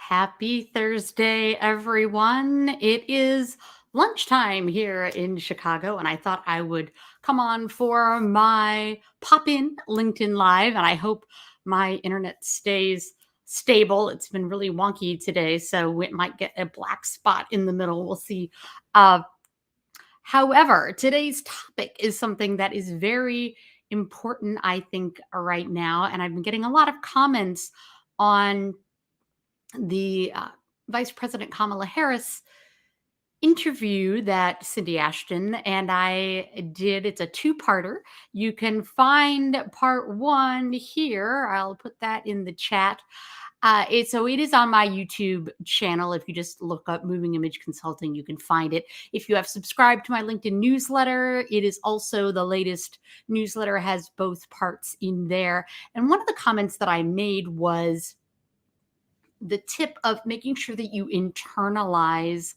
Happy Thursday, everyone. It is lunchtime here in Chicago, and I thought I would come on for my pop in LinkedIn Live. And I hope my internet stays stable. It's been really wonky today, so it might get a black spot in the middle. We'll see. Uh, However, today's topic is something that is very important, I think, right now. And I've been getting a lot of comments on the Vice President Kamala Harris interview that Cindy Ashton and I did. It's a two-parter. You can find part one here. I'll put that in the chat. It is on my YouTube channel. If you just look up Moving Image Consulting, you can find it. If you have subscribed to my LinkedIn newsletter, it is also the latest newsletter, has both parts in there. And one of the comments that I made was the tip of making sure that you internalize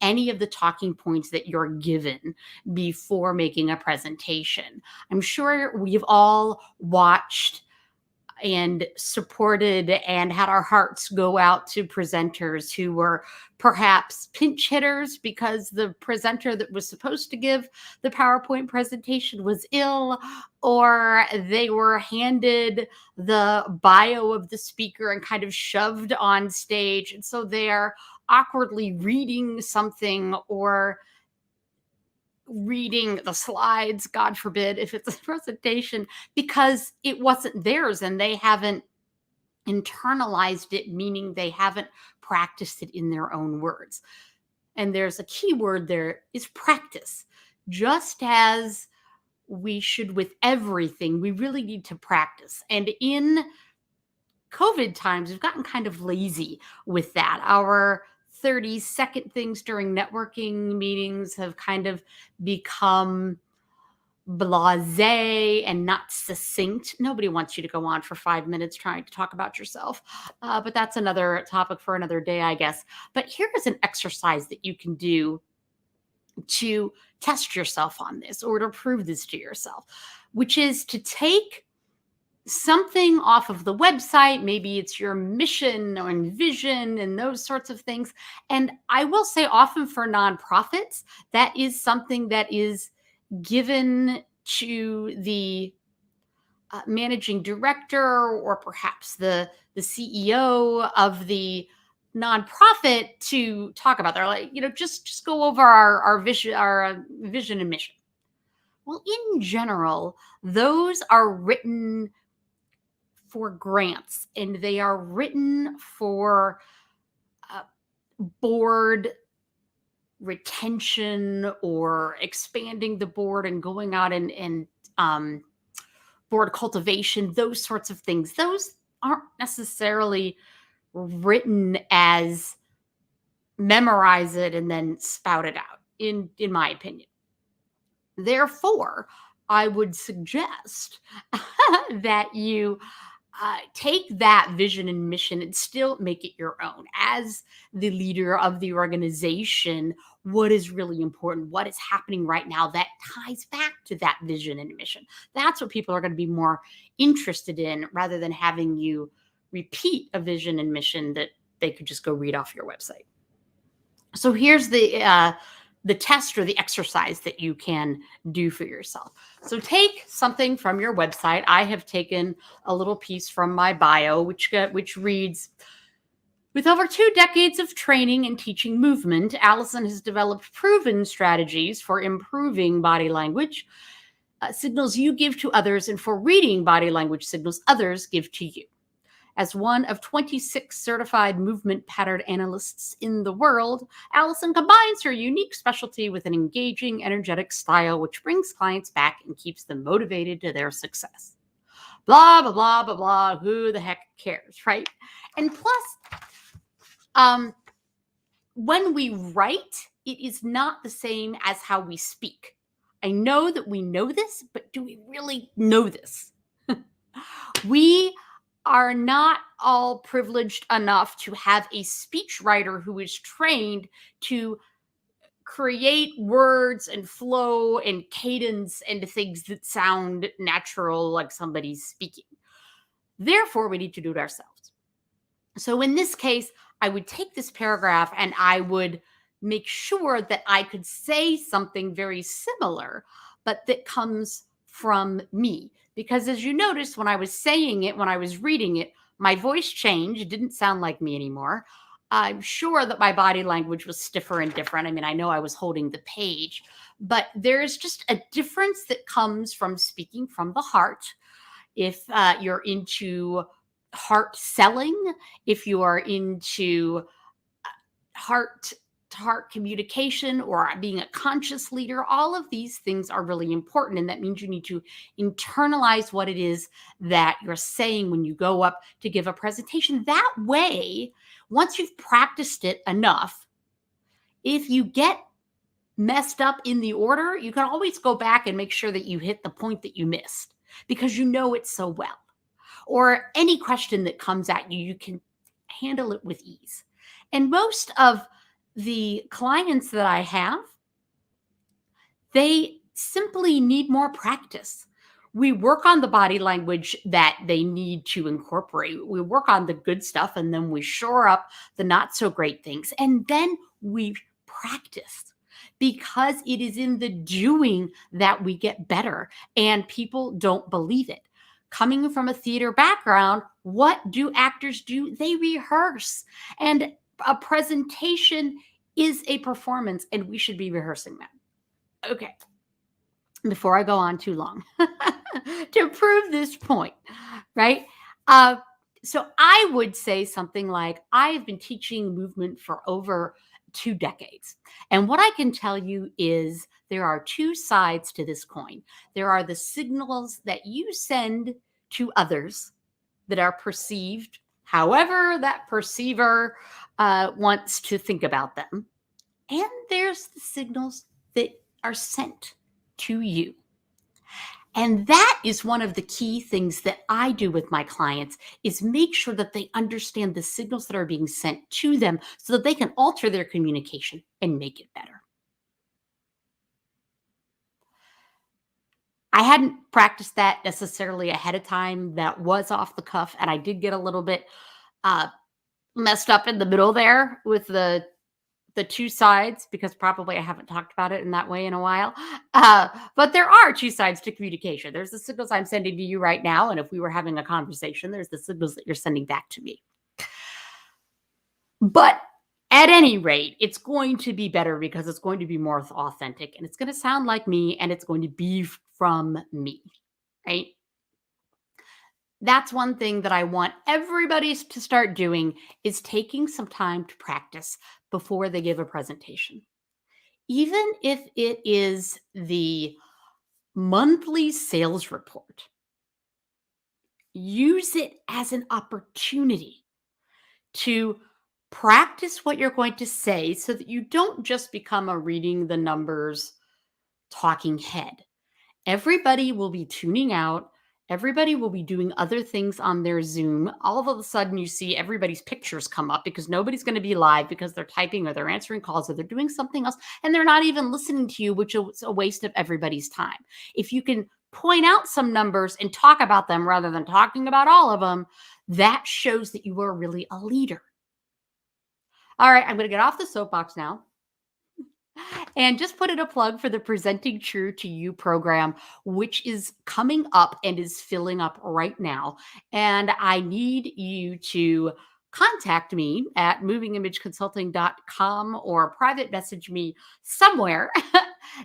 any of the talking points that you're given before making a presentation. I'm sure we've all watched and supported and had our hearts go out to presenters who were perhaps pinch hitters because the presenter that was supposed to give the PowerPoint presentation was ill, or they were handed the bio of the speaker and kind of shoved on stage. And so they're awkwardly reading something or reading the slides, God forbid, if it's a presentation, because it wasn't theirs and they haven't internalized it, meaning they haven't practiced it in their own words. And there's a key word there is practice. Just as we should with everything, we really need to practice. And in COVID times, we've gotten kind of lazy with that. Our 30-second things during networking meetings have kind of become blasé and not succinct. Nobody wants you to go on for 5 minutes trying to talk about yourself. But that's another topic for another day, I guess. But here is an exercise that you can do to test yourself on this or to prove this to yourself, which is to take something off of the website. Maybe it's your mission or vision and those sorts of things. And I will say often for nonprofits, that is something that is given to the managing director or perhaps the CEO of the nonprofit to talk about. They're like, just go over our vision and mission. Well, in general, those are written for grants and they are written for board retention or expanding the board and going out and board cultivation, those sorts of things. Those aren't necessarily written as memorize it and then spout it out, in my opinion. Therefore, I would suggest that you take that vision and mission and still make it your own. As the leader of the organization, what is really important? What is happening right now that ties back to that vision and mission? That's what people are going to be more interested in rather than having you repeat a vision and mission that they could just go read off your website. So here's the test or the exercise that you can do for yourself. So take something from your website. I have taken a little piece from my bio, which reads, with over 2 decades of training and teaching movement, Allison has developed proven strategies for improving body language, signals you give to others, and for reading body language signals others give to you. As one of 26 certified movement pattern analysts in the world, Allison combines her unique specialty with an engaging, energetic style, which brings clients back and keeps them motivated to their success. Blah, blah, blah, blah, blah. Who the heck cares, right? And plus, when we write, it is not the same as how we speak. I know that we know this, but do we really know this? We are not all privileged enough to have a speechwriter who is trained to create words and flow and cadence and things that sound natural, like somebody's speaking. Therefore, we need to do it ourselves. So in this case, I would take this paragraph and I would make sure that I could say something very similar, but that comes from me. Because as you noticed, when I was saying it, when I was reading it, my voice changed. It didn't sound like me anymore. I'm sure that my body language was stiffer and different. I mean, I know I was holding the page, but there's just a difference that comes from speaking from the heart. If you're into heart selling, if you are into heart to heart communication or being a conscious leader, all of these things are really important. And that means you need to internalize what it is that you're saying when you go up to give a presentation. That way, once you've practiced it enough, if you get messed up in the order, you can always go back and make sure that you hit the point that you missed because you know it so well. Or any question that comes at you, you can handle it with ease. And most of the clients that I have, they simply need more practice. We work on the body language that they need to incorporate. We work on the good stuff and then we shore up the not so great things. And then we practice because it is in the doing that we get better and people don't believe it. Coming from a theater background, what do actors do? They rehearse. And a presentation is a performance and we should be rehearsing that. Okay, before I go on too long, to prove this point, right? Uh, so I would say something like, I have been teaching movement for over 2 decades. And what I can tell you is there are two sides to this coin. There are the signals that you send to others that are perceived, however that perceiver wants to think about them. And there's the signals that are sent to you. And that is one of the key things that I do with my clients is make sure that they understand the signals that are being sent to them so that they can alter their communication and make it better. I hadn't practiced that necessarily ahead of time. That was off the cuff. And I did get a little bit uh, messed up in the middle there with the two sides because probably I haven't talked about it in that way in a while. But there are two sides to communication. There's the signals I'm sending to you right now. And if we were having a conversation, there's the signals that you're sending back to me. But at any rate, it's going to be better because it's going to be more authentic and it's going to sound like me and it's going to be from me, right? That's one thing that I want everybody to start doing is taking some time to practice before they give a presentation. Even if it is the monthly sales report, use it as an opportunity to practice what you're going to say so that you don't just become a reading the numbers talking head. Everybody will be tuning out. Everybody will be doing other things on their Zoom. All of a sudden, you see everybody's pictures come up because nobody's going to be live because they're typing or they're answering calls or they're doing something else and they're not even listening to you, which is a waste of everybody's time. If you can point out some numbers and talk about them rather than talking about all of them, that shows that you are really a leader. All right, I'm going to get off the soapbox now and just put in a plug for the Presenting True to You program, which is coming up and is filling up right now. And I need you to contact me at movingimageconsulting.com or private message me somewhere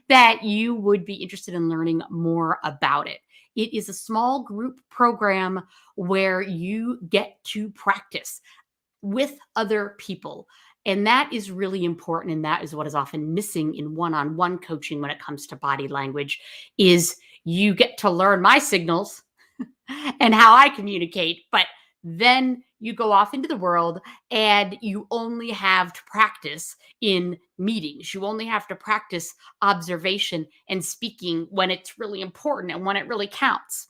that you would be interested in learning more about it. It is a small group program where you get to practice with other people. And that is really important. And that is what is often missing in one-on-one coaching when it comes to body language is you get to learn my signals and how I communicate, but then you go off into the world and you only have to practice in meetings. You only have to practice observation and speaking when it's really important and when it really counts.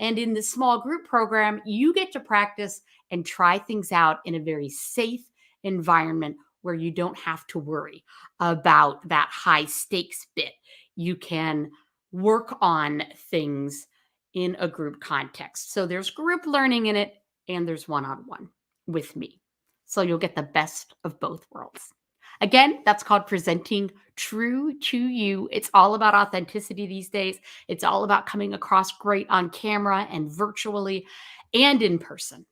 And in the small group program, you get to practice and try things out in a very safe environment where you don't have to worry about that high stakes bit. You can work on things in a group context. So there's group learning in it and there's one-on-one. with me. So you'll get the best of both worlds. Again, that's called presenting true to you. It's all about authenticity these days. It's all about coming across great on camera and virtually and in person.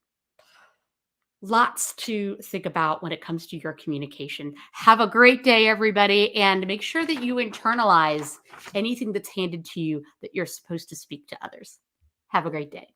Lots to think about when it comes to your communication. Have a great day, everybody, and make sure that you internalize anything that's handed to you that you're supposed to speak to others. Have a great day.